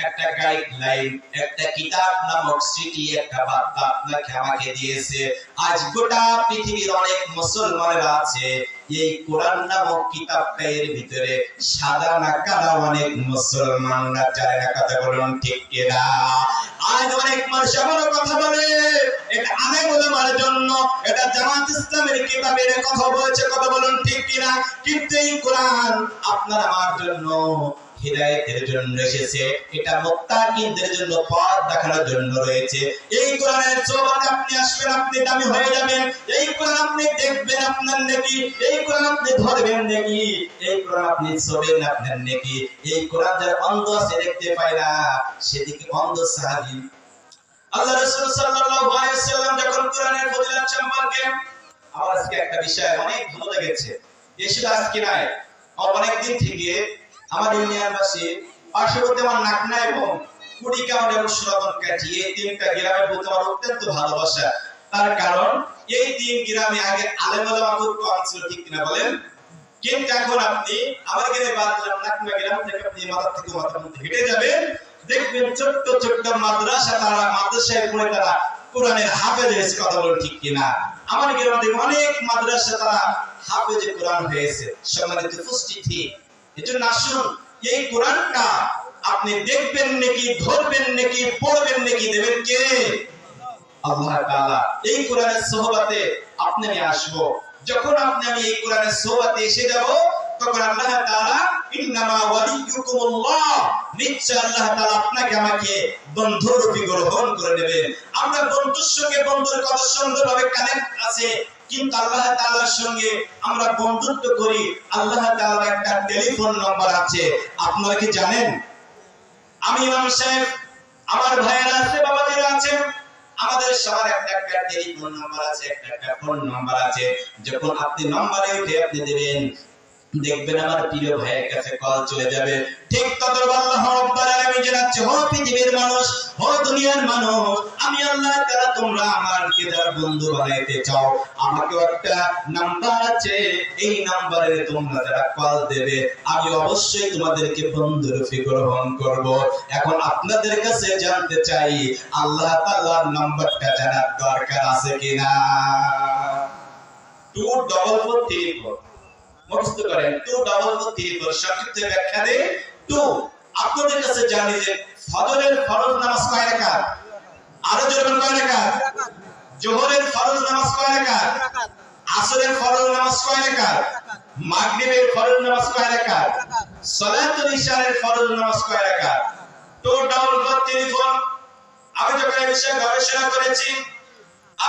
একটা গাইডলাইন, একটা কিতাব নামক সিটি, একটা বার্তা আপনাকে আমাকে দিয়েছে। আজ গোটা পৃথিবীর অনেক মুসলমানেরা আছে, এই কোরআন নামক কিতাবটা এর ভিতরে সাদা না কালো অনেক মুসলমানরা জানে না। কথা বলুন ঠিক কিনা? আজ অনেক মানুষ এমন কথা বলে, এটা আলেম ওলামার জন্য, এটা জামাত ইসলামের কিতাবের কথা বলেছে। কথা বলুন ঠিক কিনা? কিন্তু এই কোরআন আপনার আমার জন্য হিদায়াতের জন্য এসেছে, এটা মুত্তাকিনদের জন্য পথ দেখানোর জন্য রয়েছে। এই কোরআনের সোহবতে আপনি আসবেন, আপনি দামি হয়ে যাবেন। এই কোরআন আপনি দেখবেন, আপনার নেকি। এই কোরআন আপনি ধরবেন, নেকি। এই কোরআন আপনি ছবেন, আপনার নেকি। এই কোরআন যারা অন্ধ আছে, দেখতে পায় না, সেদিকে অন্ধ সাহাবী আল্লাহ রাসূল সাল্লাল্লাহু আলাইহি ওয়াসাল্লাম যখন কোরআনের ফজিলত সম্পর্কে, আমার আজকে একটা বিষয় অনেক ভালো লেগেছে। এই শুধু আজকে নয়, অনেক দিন থেকে আমার ইউনিয়নবাসী, পার্শ্ববর্তী আমার নাকনা এবং কুড়িগ্রাম এবং সুরাতনকাঠি, এই তিনটা গ্রামের প্রতি আমার অত্যন্ত ভালোবাসা। তার কারণ এই তিন গ্রামে আগে আলেম ওলামা খুব কম ছিল, ঠিক কিনা বলেন? কিন্তু এখন আপনি আমার গ্রামে বাদলাম, নাকনা গ্রাম থেকে আপনি মাথা থেকে মাথার মধ্যে হেঁটে যাবেন, দেখবেন ছোট্ট ছোট্ট মাদ্রাসা, তারা মাদ্রাসায় পড়ে তারা কোরআনের হাফেজ হয়েছে। কথা বলেন ঠিক কিনা? আমার গ্রামে অনেক মাদ্রাসা তারা হাফেজে কোরআন হয়েছে। সম্মানিত উপস্থিতি, এজন্য আসুন এই কোরআনটা আপনি দেখবেন নাকি, ধরবেন নাকি, পড়বেন নাকি, দেবেন কে? আল্লাহ তাআলা। এই কোরআনের সোহবতে আপনি নিয়ে আসবো। যখন আমি এই কোরআনের সোহবতে এসে যাব, তখন আল্লাহ তাআলা ইন্নামা ওয়ালিয়ুকুমুল্লাহ, নিশ্চয় আল্লাহ তাআলা আপনাকে আমাকে বন্ধুরূপে গ্রহণ করে নেবেন। আমরা বন্ধুর সঙ্গে বন্ধুর কত সুন্দরভাবে কানেক্ট আছে, কিন্তু আল্লাহ তাআলার সঙ্গে আমরা বন্ধুত্ব করি। আল্লাহ তাআলার একটা টেলিফোন নম্বর আছে, আপনারা কি জানেন? আমি ইমাম সাহেব, আমার ভাইয়েরা আছে, বাবাজিরা আছে, আমাদের সবার একটা টেলিফোন নাম্বার আছে, একটা ফোন নাম্বার আছে। যখন আপনি নম্বরে উঠে আপনি দিবেন, দেখবেন আমার প্রিয় ভাইয়ের কাছে কল চলে যাবে। ঠিক ততবার আল্লাহ রাব্বুল আলামিন জানাচ্ছে, ও পৃথিবীর মানুষ, ও দুনিয়ার মানুষ, আমি আল্লাহ তাআলা তোমরা আমাকে যারা বন্ধু বানাইতে চাও, আমাকে একটা নাম্বার আছে, এই নাম্বারে তোমরা যারা কল দেবে, আমি অবশ্যই তোমাদেরকে বন্ধুরূপে গ্রহণ করব। এখন আপনাদের কাছে জানতে চাই, আল্লাহ তাআলার নাম্বারটা জানার দরকার আছে কিনা? 24434 মুখস্থ করেন, 24434। সংক্ষিপ্ত ব্যাখ্যা দেই, 2 আপনাদের কাছে জানি যে ফজরের ফরজ নামাজ কয় রাকাত? আরো জোরে কয় রাকাত? যোহরের ফরজ নামাজ কয় রাকাত? আসরের ফরজ নামাজ কয় রাকাত? মাগরিবের ফরজ নামাজ কয় রাকাত? সালাতুল ইশারের ফরজ নামাজ কয় রাকাত? 24434। আমি যখন এই বিষয়ে গবেষণা করেছি,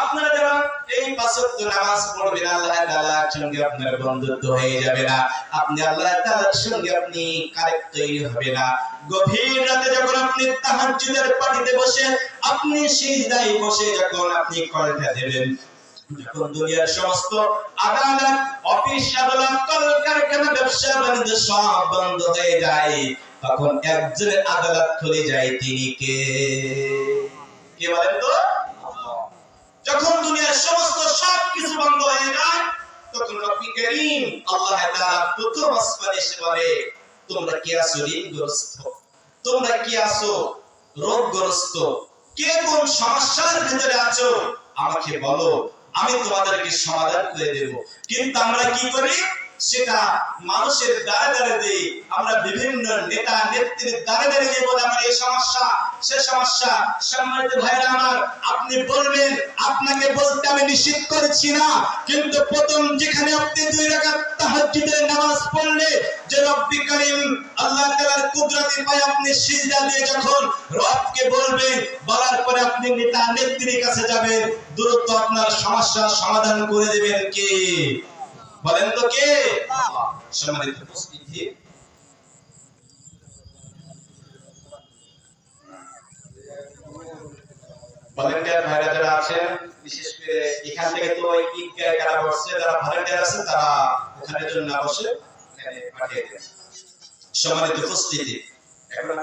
আপনারা যারা এই পাঁচ ওয়াক্ত নামাজ পড়বেন, আল্লাহ তাআলার সঙ্গে আপনার বন্ধুত্ব হয়ে যাবে না, আপনি আল্লাহ তাআলার সঙ্গে আপনি কানেক্ট তৈরি হবে না। গভীর রাতে যখন আপনি তাহাজ্জুদের পাটিতে বসে, আপনি সিজদায় বসে যখন আপনি কলটা দেবেন, যখন দুনিয়ার সমস্ত আদালত, অফিস আদালত, কলকারখানা, ব্যবসা বাণিজ্য সব বন্ধ হয়ে যায়, তখন একজনের আদালত খুলে যায়, তিনি কে? কে বলেন তো? যখন দুনিয়ার সমস্ত সবকিছু বন্ধ হয়ে যায়, তখন রব্বি করিম আল্লাহ তাআলা প্রথম আসমানে এসে বলে, তোমরা কি আছো ঋণগ্রস্ত? তোমরা কি আছো রোগগ্রস্ত? কে কোন সমস্যার ভিতরে আছো? আমাকে বলো, আমি তোমাদেরকে সমাধান করে দেব। কিন্তু আমরা কি করি? সেটা মানুষের দ্বারে দ্বারে দেই। আমরা বিভিন্ন নেতা নেত্রীর দ্বারে দ্বারে যে বলে আমার এই সমস্যা, সে সমস্যা। সম্মানিত ভাইরা আমার, আপনি বলবেন, আপনাকে বলতে আমি নিষেধ করেছি না, কিন্তু প্রথম যেখানে আপনি 2 রাকাত তাহাজ্জুদের নামাজ পড়লে, যে রব্বি করিম আল্লাহ তাআলার কুদরতি পায়ে আপনি সিজদা দিয়ে যখন রবকে বলবেন, বলার পরে আপনি নেতা নেত্রীর কাছে যাবেন, দ্রুত আপনার সমস্যার সমাধান করে দেবেন কে? বলেন তো কে? সম্মানিত উপস্থিতি, ভলান্টিয়ার ভাইরা যারা আছেন, বিশেষ করে এখান থেকে তো ওই ঈদগাহ যারা বসছে, যারা ভলান্টিয়ার আছেন, তারা ওখানের জন্য বসে এখানে পাঠিয়ে দেন। সম্মানিত উপস্থিতি, এখন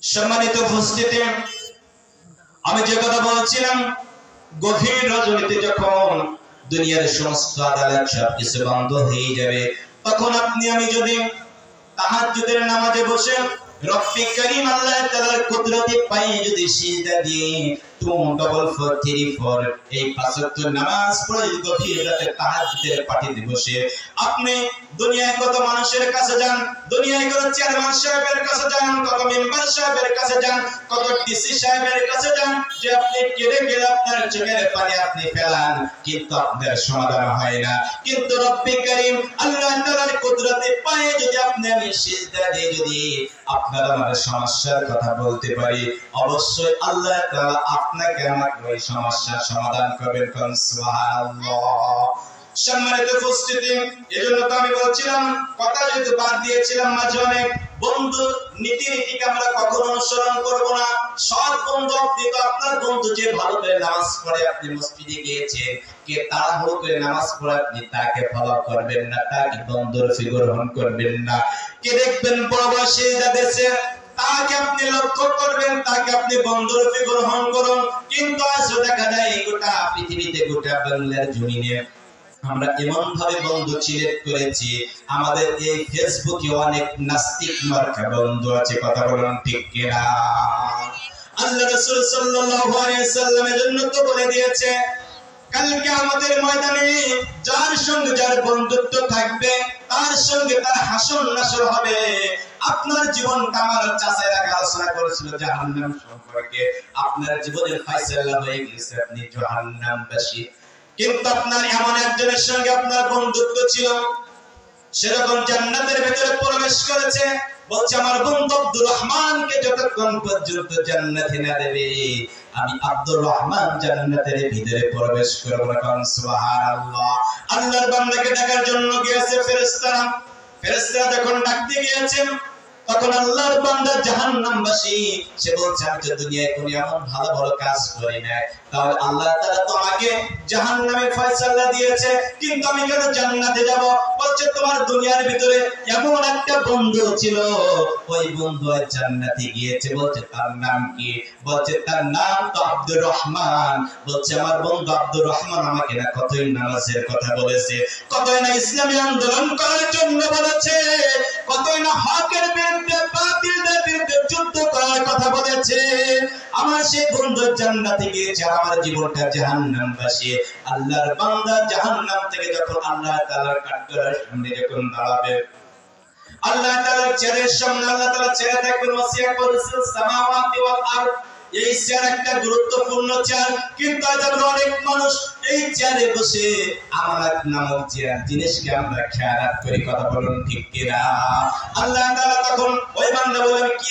সম্মানিত উপস্থিতি, আমি যে কথা বলছিলাম, গভীর রজনীতে যখন দুনিয়ার সমস্ত আদালত সবকিছু বন্ধ হয়ে যাবে, তখন আপনি আমি যদি তাহাজ্জুদের নামাজে বসে রব্বি করিম আল্লাহ তাআলার কুদরতি পায়ে যদি সিজদা দিয়ে 24434 এই 5 ওয়াক্ত নামাজ পড়ে গভীর রাতে তাহাজ্জুদের পার্টিতে বসে আপনি দুনিয়ায় কত মানুষের কাছে যান, দুনিয়ায় কত চেয়ারম্যান সাহেবের কাছে যান, কত মেম্বার সাহেবের কাছে যান, কত ডিসি সাহেবের কাছে যান, যে আপনি কেঁদে কেঁদে আপনার চোখের পানি আপনি ফেলান, কিন্তু আপনার সমাধান হয় না। কিন্তু রব্বে কারীম আল্লাহ তাআলার কুদরতে পায়ে যদি আপনি আমি সিজদা দিয়ে যদি আপনার আমার সমস্যার কথা বলতে পারি, অবশ্যই আল্লাহ তাআলা আপনাকে আমাকে ওই সমস্যার সমাধান করবেন। কোন সুবহানাল্লাহ। সম্মানিত উপস্থিতি, এজন্য তো আমি বলছিলাম, কথা যেহেতু বাদ দিয়েছিলাম মাঝে অনেক বন্ধু নীতিকে আমরা কখনো অনুসরণ করব না। সৎ বন্ধু আপনি তো আপনার বন্ধু যে ভালো করে নামাজ পড়ে আপনি মসজিদে গিয়েছেন, কে তাড়াহুড়ো করে নামাজ পড়ে আপনি তাকে ফলো করবেন না, তাকে বন্ধুর ফিগর গ্রহণ করবেন না। কে দেখবেন বড় বয়সে যাচ্ছে তাকে আপনি লক্ষ্য করবেন, তাকে আপনি বন্ধুর ফিগর গ্রহণ করুন। কিন্তু আজও দেখা যায় গোটা পৃথিবীতে গোটা বাংলার জমিনে আমরা এমন ভাবে বন্ধু সিলেক্ট করেছি, আমাদের এই ফেসবুকে অনেক নাস্তিক মার্কা বন্ধু আছে। কথা বলুন ঠিক কিনা? আল্লাহ রাসূল সাল্লাল্লাহু আলাইহি সাল্লামের জন্য তো বলে দিয়েছে, কালকে আমাদের ময়দানে যার সঙ্গে যার বন্ধুত্ব থাকবে তার সঙ্গে তার হাসর নাসর হবে। আপনার জীবনটা আমার চাচারা আলোচনা করেছিল জাহান্নাম সম্পর্কে, আপনার জীবনের ফয়সালা হয়ে গেছে, আপনি জাহান্নামবাসী। কিন্তু আপনার এমন একজনের সঙ্গে আপনার বন্ধুত্ব ছিল, সেরকম জান্নাতের ভিতরে প্রবেশ করেছে, বলছে আমার বন্ধু আব্দুর রহমানকে যতক্ষণ পর্যন্ত জান্নাতে না দেবে আমি আব্দুর রহমান জান্নাতের ভিতরে প্রবেশ করব না। সুবহানাল্লাহ। আল্লাহর বান্দাকে ডাকার জন্য গিয়েছে ফেরেশতারা, ফেরেশতারা যখন ডাকতে গিয়েছেন তখন আল্লাহর বান্দা জাহান্নামবাসী, সে বলছে আমি তো দুনিয়ায় কোনো এমন ভালো ভালো কাজ করি না, তাহলে আল্লাহ তাআলা তো আমাকে জাহান্নামে ফয়সালা দিয়েছে, কিন্তু আমি কেন জান্নাতে যাব? বলছে তোমার দুনিয়ার ভিতরে এমন একটা বন্ধু ছিল, ওই বন্ধু জান্নাতে গিয়েছে। বলছে তার নাম কি? বলছে তার নাম তো আব্দুর রহমান। বলছে আমার বন্ধু আব্দুর রহমান আমাকে না কতই নামাজের কথা বলেছে, কতই না ইসলামী আন্দোলন করার জন্য বলেছে, কতই না হকের বিরুদ্ধে বাতিলের বিরুদ্ধে যুদ্ধ করার কথা বলেছে। আমার সেই বন্ধু জান্নাতে গিয়েছে, আমার জীবনটা জাহান্নামবাসী। আল্লাহর বান্দা জাহান্নাম থেকে যখন আল্লাহ তাআলার কাঠগড়ার সামনে যখন দাঁড়াবে, আল্লাহ তাআলার চেয়ারের সামনে আল্লাহ তাআলা চেয়ারে থাকবেন, ওয়াসিয়া কুরসিউস সামাওয়াতি ওয়াল আরদ। এই চেয়ার একটা গুরুত্বপূর্ণ চেয়ার, কিন্তু আজ আমরা অনেক মানুষ এই চেয়ারে বসে আমানত নামক চেয়ার জিনিসকে আমরা খেয়াল করি। কথা বলুন ঠিক কিনা? আল্লাহ তাআলা তখন ওই বান্দা বলেন কি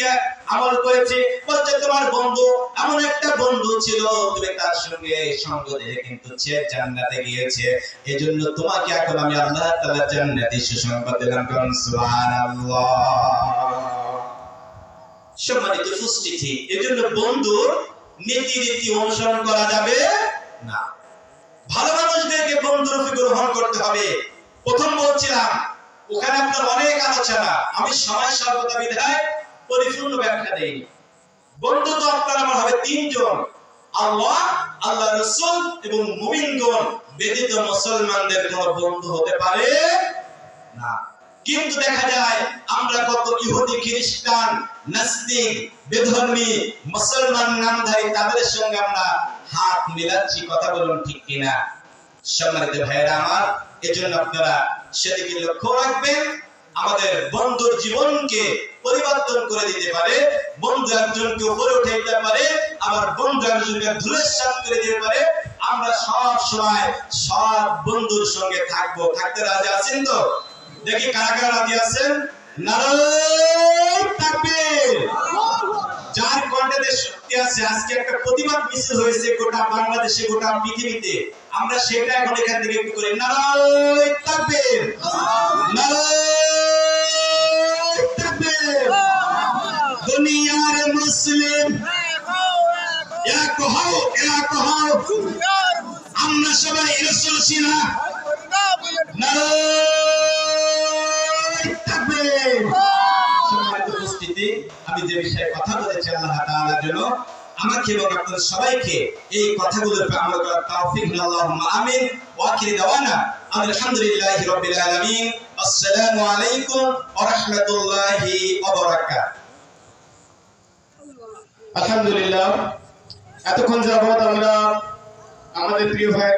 আমল করেছে? বলছে তোমার বন্ধু এমন একটা বন্ধু ছিল, তুমি তার সঙ্গে সঙ্গ দিয়ে কিন্তু সে জান্নাতে গিয়েছে, এজন্য তোমাকে এখন আমি আল্লাহ তাআলা জান্নাতে সুসংবাদ দিলাম। সুবহানাল্লাহ। সম্মানিত উপস্থিতি, এজন্য বন্ধুর নীতি রীতি অনুসরণ করা যাবে না। ভালো মানুষদেরকে বন্ধুর রূপে গ্রহণ করতে হবে। প্রথম বলছিলাম ওখানে আপনার অনেক আলোচনা, আমি সময় স্বল্পতা বিধায় পরিপূর্ণ ব্যাখ্যা দেইনি। বন্ধু তো আপনার আমার হবে তিনজন, আল্লাহ, আল্লাহর রাসূল এবং মুমিনগণ ব্যতীত মুসলমানদের কোনো বন্ধু হতে পারে না। কিন্তু দেখা যায় আমরা কত ইহুদি খ্রিস্টান নাস্তিক বেধর্মী মুসলমান নামধারী তাদের সঙ্গে আমরা হাত মিলাচ্ছি। কথা বলুন ঠিক কিনা? সম্মানিত ভাইয়েরা আমার, এজন্য আপনারা সেদিকে লক্ষ্য রাখবেন। আমাদের বন্ধুর জীবনকে পরিবর্তন করে দিতে পারে, বন্ধু একজনকে উপরে উঠে দিতে পারে, আবার বন্ধু একজনকে ধূলিসাৎ করে দিতে পারে। আমরা সব সময় সব বন্ধুর সঙ্গে থাকবো। থাকতে রাজি আছেন তো? দেখি কারা কারা রাজি আছেন? নারায়ে তাকবীর। যার কণ্ঠে শক্তি আছে, আজকে একটা প্রতিবাদ মিছিল হয়েছে গোটা বাংলাদেশে, গোটা পৃথিবীতে, আমরা সেটা এখন এখান থেকে একটু করি। নারায়ে তাকবীর, নারায়ে তাকবীর। দুনিয়ার মুসলিম এক হও, এক হও, আমরা সবাই রাসূল চিনা। নারায়ে তাকবীর। সম্মানিত উপস্থিতি, আমি যে বিষয়ে কথা বলেছি আল্লাহ তাআলার জন্য আমাকে এবং আপনাদের সবাইকে এই কথাগুলোর উপর আমল করার তৌফিক দিন। আল্লাহুম্মা আমিন। ওয়া আখিরু দাওয়ানা আলহামদুলিল্লাহি রাব্বিল আলামিন। আসসালামু আলাইকুম ওয়া রাহমাতুল্লাহি ওয়া বারাকাতুহু। আলহামদুলিল্লাহ, এতক্ষণ যাবৎ আমরা আমাদের প্রিয় ভাইয়ের